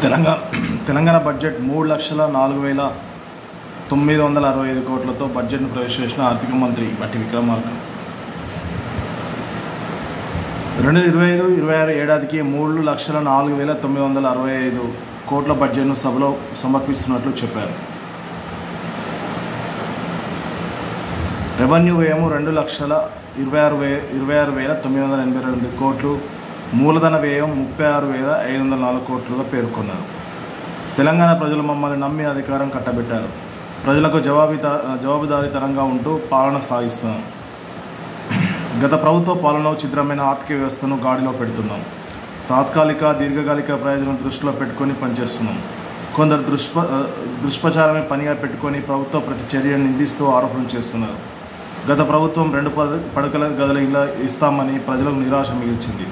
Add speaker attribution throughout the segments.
Speaker 1: Telangana budget 3,04,965 కోట్లతో బడ్జెట్ను ప్రవేశపెట్టిన ఆర్థిక మంత్రి బట్టి విక్రమార్క 2025-26 ఏడాదికి 3,04,965 కోట్ల బడ్జెట్ను సభలో సమర్పిస్తున్నట్లు చెప్పారు. రెవెన్యూ వ్యయం 2,26,982 కోట్లు, మూలధన వ్యయం 36,504 కోట్లుగా పేర్కొన్నారు. తెలంగాణ ప్రజలు మమ్మల్ని నమ్మి అధికారం కట్టబెట్టారు. ప్రజలకు జవాబుదారీతనంగా ఉంటూ పాలన సాగిస్తున్నాం. గత ప్రభుత్వ పాలనలో ఛిద్రమైన ఆర్థిక వ్యవస్థను గాడిలో పెడుతున్నాం. తాత్కాలిక దీర్ఘకాలిక ప్రయోజనం దృష్టిలో పెట్టుకొని పనిచేస్తున్నాం. కొందరు దుష్ప్రచారమే పనిగా పెట్టుకొని ప్రభుత్వ ప్రతి చర్యను నిందిస్తూ ఆరోపణలు చేస్తున్నారు. గత ప్రభుత్వం 2 పడకల గదుల ఇళ్ళ ఇస్తామని ప్రజలకు నిరాశ మిగిల్చింది.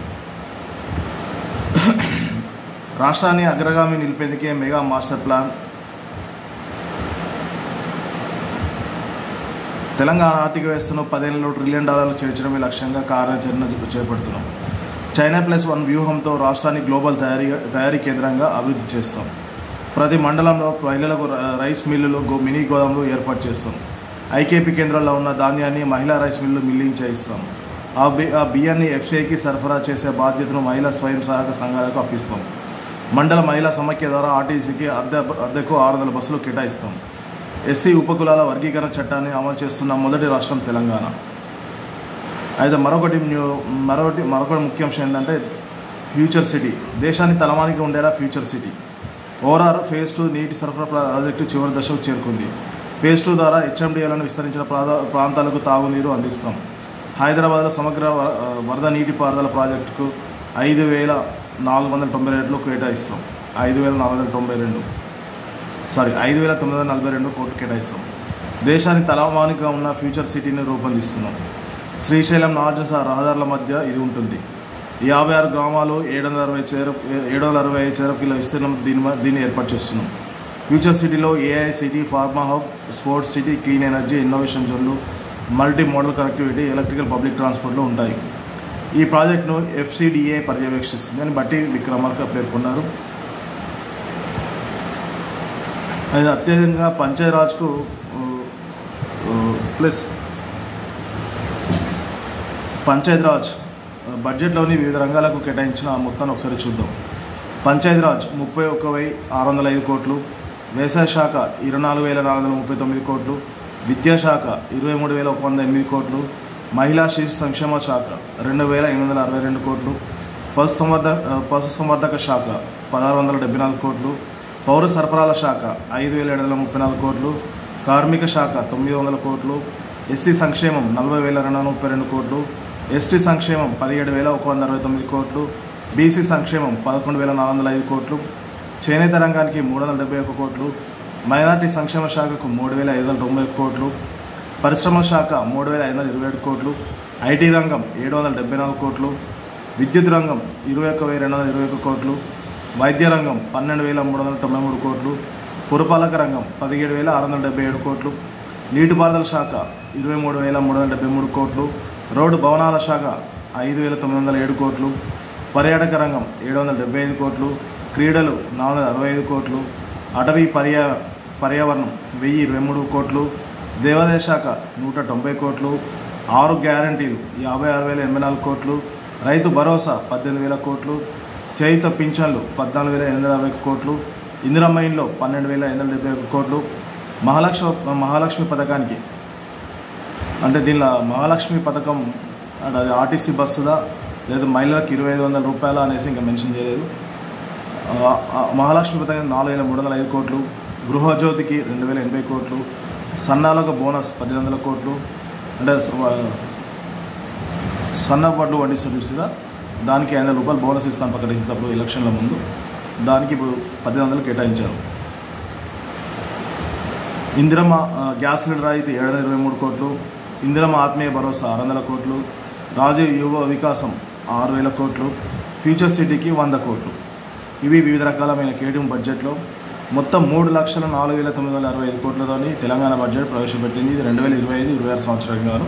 Speaker 1: రాష్ట్రాన్ని అగ్రగామి నిలిపేందుకే మెగా మాస్టర్ ప్లాన్. తెలంగాణ ఆర్థిక వ్యవస్థను 10 ఏళ్లలో $1 ట్రిలియన్ చేర్చడమే లక్ష్యంగా కార్యాచరణ చేపడుతున్నాం. చైనా +1 వ్యూహంతో రాష్ట్రాన్ని గ్లోబల్ తయారీ కేంద్రంగా అభివృద్ధి చేస్తాం. ప్రతి మండలంలో మహిళలకు రైస్ మిల్లులు, మినీ గోదాములు ఏర్పాటు చేస్తాం. ఐకేపీ కేంద్రాల్లో ఉన్న ధాన్యాన్ని మహిళా రైస్ మిల్లు మిల్లింగ్ చేయిస్తాం. ఆ బియ్యాన్ని ఎఫ్సిఐకి సరఫరా చేసే బాధ్యతను మహిళా స్వయం సహాయక సంఘాలకు అప్పిస్తాం. మండల మహిళా సమాఖ్య ద్వారా ఆర్టీసీకి అద్దెకు 600 బస్సులు కేటాయిస్తాం. ఎస్సీ ఉపకులాల వర్గీకరణ చట్టాన్ని అమలు చేస్తున్న మొదటి రాష్ట్రం తెలంగాణ. అయితే మరొకటి ముఖ్యాంశం ఏంటంటే ఫ్యూచర్ సిటీ. దేశాన్ని తలమానికి ఉండేలా ఫ్యూచర్ సిటీ. ఓఆర్ఆర్ ఫేజ్ 2 నీటి సరఫరా ప్రాజెక్టు చివరి దశకు చేరుకుంది. ఫేజ్ 2 ద్వారా హెచ్ఎండిఏలను విస్తరించిన ప్రాంతాలకు తాగునీరు అందిస్తాం. హైదరాబాద్లో సమగ్ర వరద నీటిపారుదల ప్రాజెక్టుకు 5,992 కేటాయిస్తాం. 5,942 కోట్లు కేటాయిస్తాం. దేశానికి తలమానిగా ఉన్న ఫ్యూచర్ సిటీని రూపొందిస్తున్నాం. శ్రీశైలం నాగార్జున రహదారుల మధ్య ఇది ఉంటుంది. 56 గ్రామాలు, 760 చదరపు కిలో విస్తీర్ణం దీన్ని ఏర్పాటు చేస్తున్నాం. ఫ్యూచర్ సిటీలో AI city, pharma hub, sports city, clean energy, innovation జోన్లు, multi modal connectivity, electrical public ట్రాన్స్పోర్ట్లు ఉంటాయి. ఈ ప్రాజెక్టును ఎఫ్సిడిఏ పర్యవేక్షిస్తుంది అని బట్టి విక్రమార్క పేర్కొన్నారు. అది అత్యధికంగా పంచాయతీరాజ్కు పంచాయతీరాజ్ బడ్జెట్లోని వివిధ రంగాలకు కేటాయించిన మొత్తాన్ని ఒకసారి చూద్దాం. పంచాయతీరాజ్ 31,605 కోట్లు, వ్యవసాయ శాఖ 24,439 కోట్లు, విద్యాశాఖ 23,108 కోట్లు, మహిళా శిశు సంక్షేమ శాఖ 2,862 కోట్లు, పశుసంవర్ధక శాఖ 1,674 కోట్లు, పౌర సరఫరాల శాఖ 5,734 కోట్లు, కార్మిక శాఖ 900 కోట్లు, ఎస్సీ సంక్షేమం 40,232 కోట్లు, ఎస్టీ సంక్షేమం 17,169 కోట్లు, బీసీ సంక్షేమం 11,405 కోట్లు, చేనేత రంగానికి 371 కోట్లు, మైనార్టీ సంక్షేమ శాఖకు 3,590 కోట్లు, పరిశ్రమల శాఖ 3,527 కోట్లు, ఐటీ రంగం 774 కోట్లు, విద్యుత్ రంగం 21,221 కోట్లు, వైద్య రంగం 12,393 కోట్లు, పురపాలక రంగం 17,677 కోట్లు, నీటిపారుదల శాఖ 23,373 కోట్లు, రోడ్డు భవనాల శాఖ 5,907 కోట్లు, పర్యాటక రంగం 775 కోట్లు, క్రీడలు 465 కోట్లు, అటవీ పర్యావరణం 1,023 కోట్లు, దేవాదాయ శాఖ 190 కోట్లు, 6 గ్యారంటీలు 56,084 కోట్లు, రైతు భరోసా 18,000 కోట్లు, చేయుత పింఛన్లు 14,850 కోట్లు, ఇందిరమ్మ ఇండ్లు 12,871 కోట్లు, మహాలక్ష్మి పథకానికి అంటే దీనిలో మహాలక్ష్మి పథకం అంటే అది ఆర్టీసీ బస్సుదా లేదా మహిళలకు 2,500 రూపాయలు అనేసి ఇంకా మెన్షన్ చేయలేదు. మహాలక్ష్మి పథకం 4,305 కోట్లు, గృహజ్యోతికి 2,080 కోట్లు, సన్నాలకు బోనస్ 1,000 కోట్లు అంటే సన్న వడ్లు వడ్డిస్తారు చూసిగా దానికి 500 రూపాయలు బోనస్ ఇస్తాను ప్రకటించినప్పుడు ఎలక్షన్ల ముందు దానికి ఇప్పుడు 1,000 కేటాయించారు. ఇందిరమ్మ గ్యాస్ సిలిండర్ అయితే 723 కోట్లు, ఇందిరమ్మ ఆత్మీయ భరోసా 600 కోట్లు, రాజీవ్ యువ వికాసం 6,000 కోట్లు, ఫ్యూచర్ సిటీకి 100 కోట్లు. ఇవి వివిధ రకాలమైన కేటాయింపు బడ్జెట్లో మొత్తం 3,04,965 కోట్లతోని తెలంగాణ బడ్జెట్ ప్రవేశపెట్టింది. ఇది 2025-26 సంవత్సరం గాను.